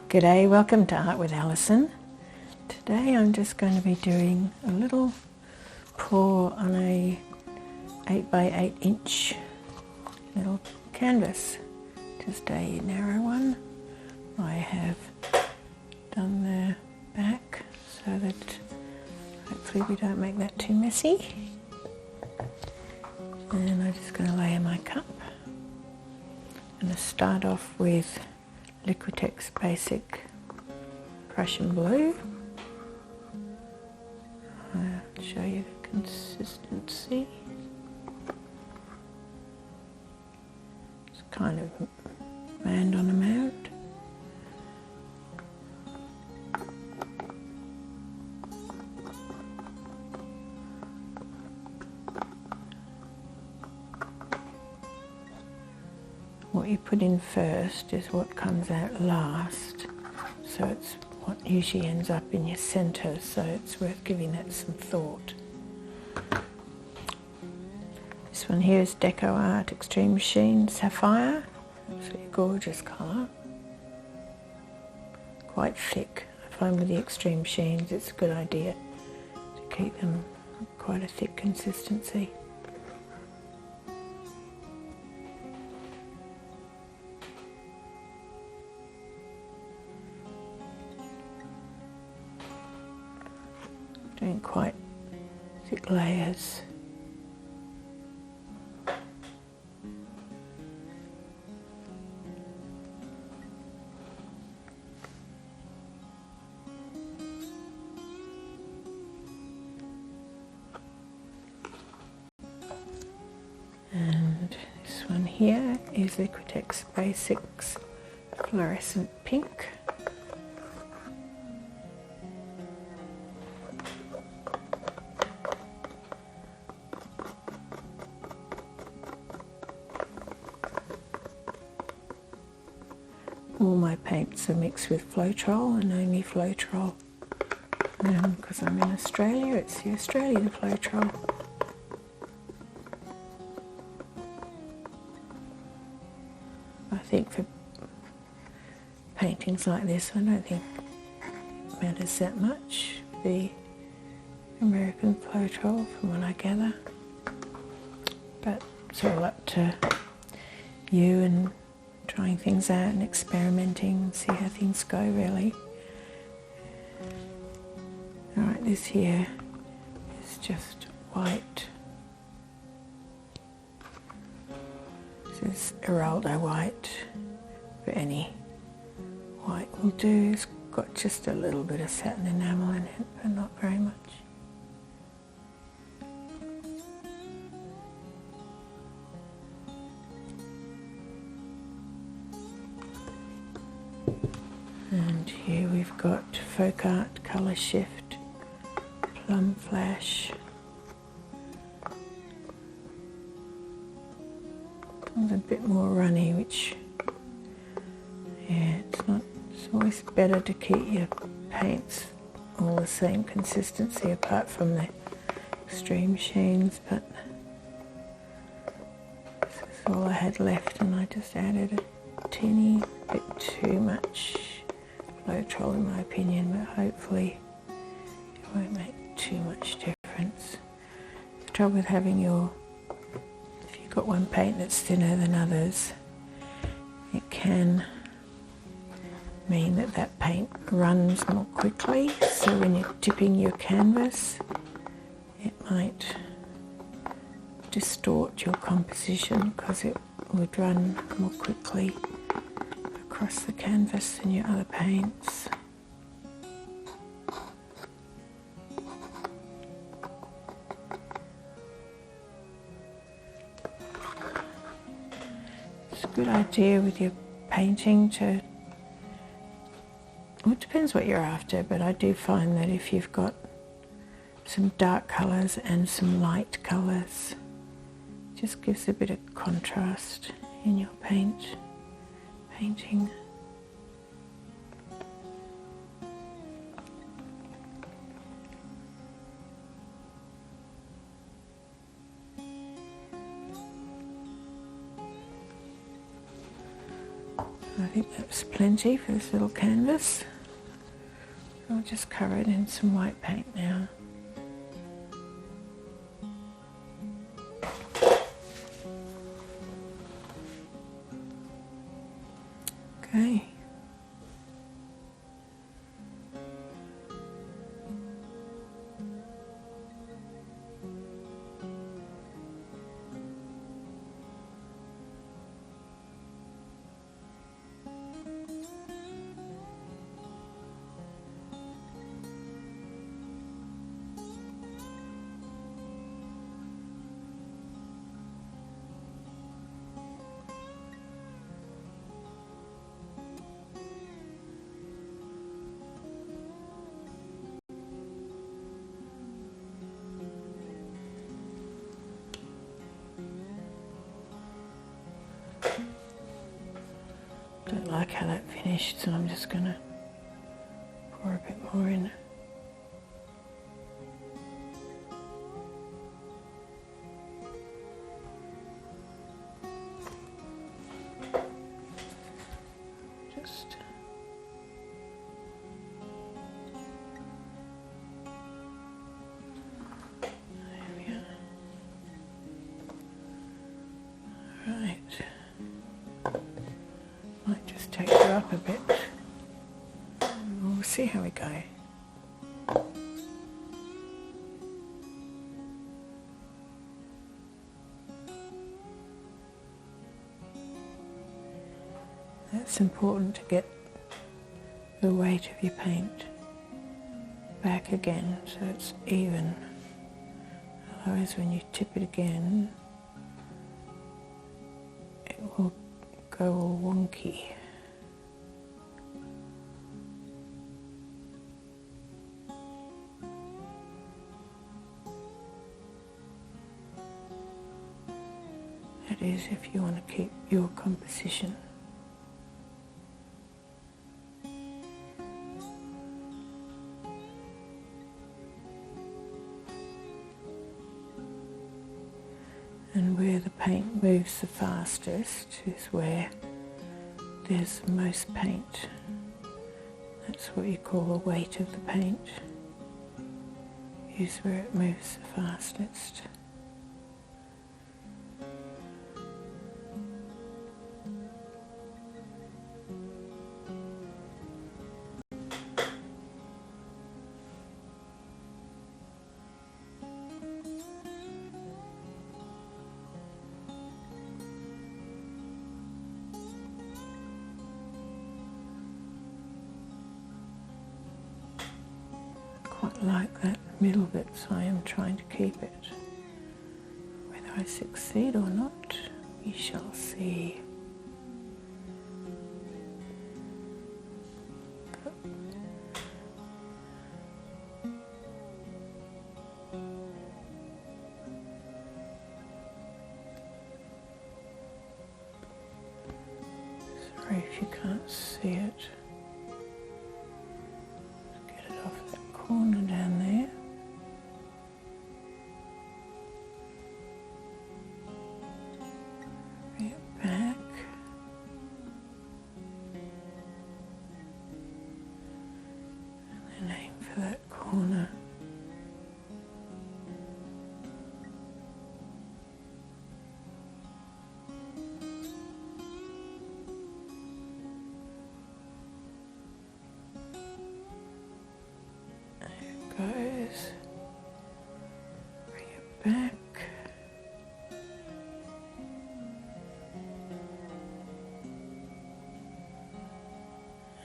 G'day, welcome to Art with Alison. Today I'm just going to be doing a little pour on a 8 by 8 inch little canvas, just a narrow one. I have done the back so that hopefully we don't make that too messy. And I'm just going to layer my cup. I'm going to start off with Liquitex Basic Prussian Blue. I'll show you the consistency. It's kind of mound on a mound. What you put in first is what comes out last, so it's what usually ends up in your centre, so it's worth giving that some thought. This one here is Deco Art Extreme Sheen Sapphire. It's a gorgeous colour, quite thick. I find with the extreme sheens it's a good idea to keep them quite a thick consistency. Doing quite thick layers. And this one here is Liquitex Basics Fluorescent Pink. All my paints are mixed with Floetrol and only Floetrol. Because I'm in Australia, it's the Australian Floetrol. I think for paintings like this, I don't think it matters that much, the American Floetrol from what I gather. But it's all up to you and trying things out and experimenting and see how things go, really. Alright, this here is just white. This is Geraldo white, but any white will do. It's got just a little bit of satin enamel in it, but not very much. And here we've got Folk Art Colour Shift Plum Flash. It's a bit more runny, which, yeah, it's always better to keep your paints all the same consistency apart from the extreme sheens, but this is all I had left and I just added a teeny bit too much Floetrol in my opinion, but hopefully it won't make too much difference. The trouble with having if you've got one paint that's thinner than others, it can mean that that paint runs more quickly, so when you're tipping your canvas it might distort your composition because it would run more quickly across the canvas than your other paints. It's a good idea with your painting to, well, it depends what you're after, but I do find that if you've got some dark colours and some light colours, it just gives a bit of contrast in your painting. I think that's plenty for this little canvas. I'll just cover it in some white paint now. Okay. Don't like how that finished, so I'm just going to pour a bit more in. Just there we are. Right. Might just take her up a bit. We'll see how we go. It's important to get the weight of your paint back again so it's even. Otherwise, when you tip it again, it will go all wonky. That is, if you want to keep your composition. And where the paint moves the fastest is where there's the most paint. That's what you call the weight of the paint, is where it moves the fastest. Quite like that middle bit, so I am trying to keep it. Whether I succeed or not, we shall see. Sorry if you can't see it. Corner down there. Bring it back. And then aim for that corner. Goes. Bring it back.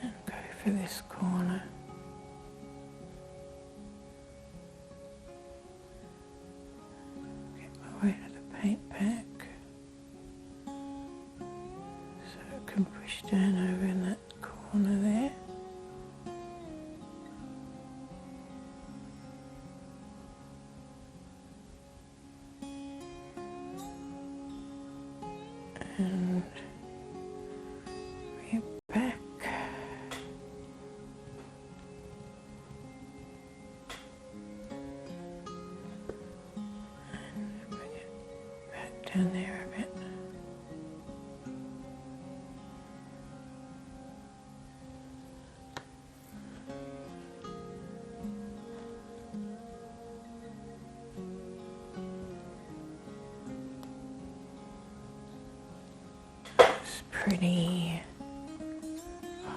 And go for this corner. Get my weight of the paint back so it can push down over in that corner there. And bring it back. And bring it back down there a bit. looks pretty.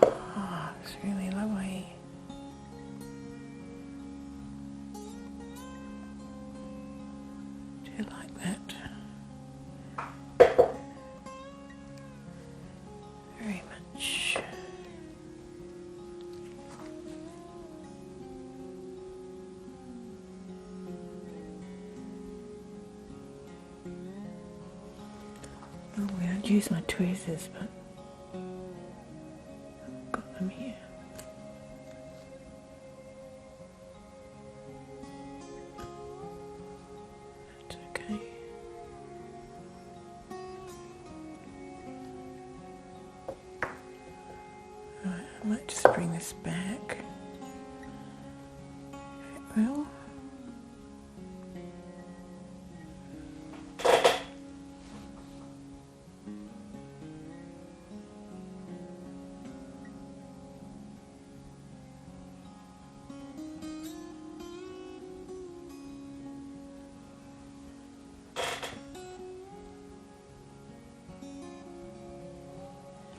Oh, it's really lovely. Do you like that? Very much. Normally I'd use my tweezers, but I've got them here. That's okay. Right, I might just bring this back. Well.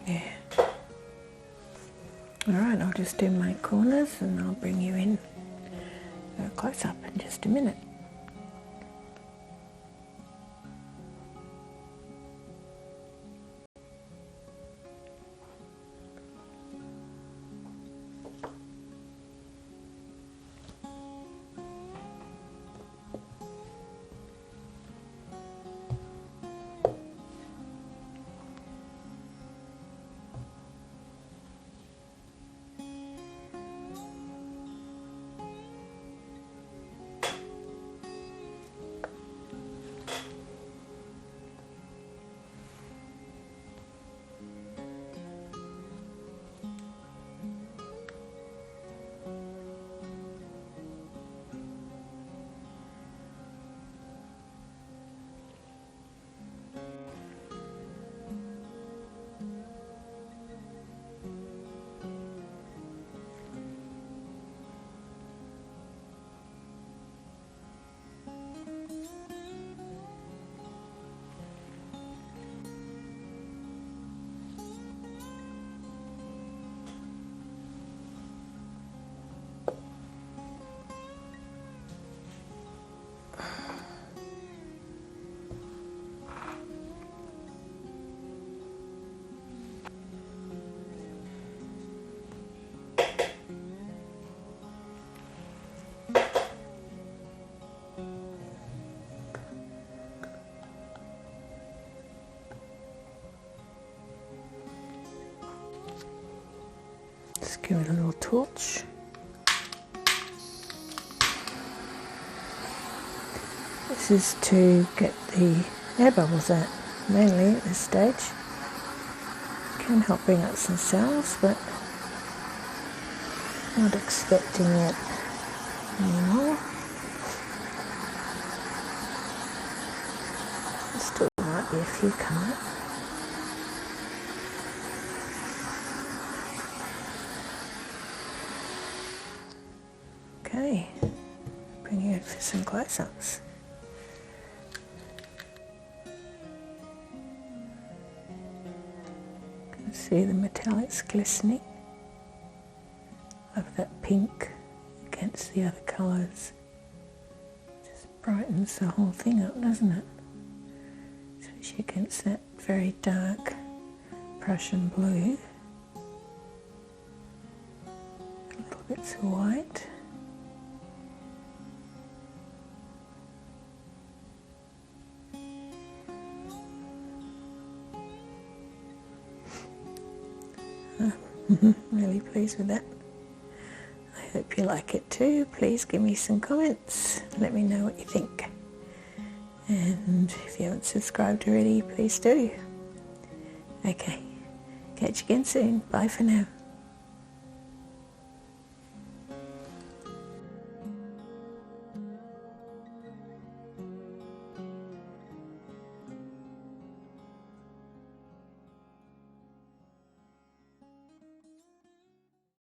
Yeah. Alright, I'll just do my corners and I'll bring you in close up in just a minute. Just give it a little torch. This is to get the air bubbles out, mainly at this stage. Can help bring up some cells, but not expecting it anymore. Still might be a few coming up. Okay, bring you in for some close-ups. Can see the metallics glistening of that pink against the other colours. Just brightens the whole thing up, doesn't it? Especially against that very dark Prussian blue. Little bits of white. Really pleased with that. I hope you like it too. Please give me some comments. Let me know what you think. And if you haven't subscribed already, please do. Okay, catch you again soon. Bye for now.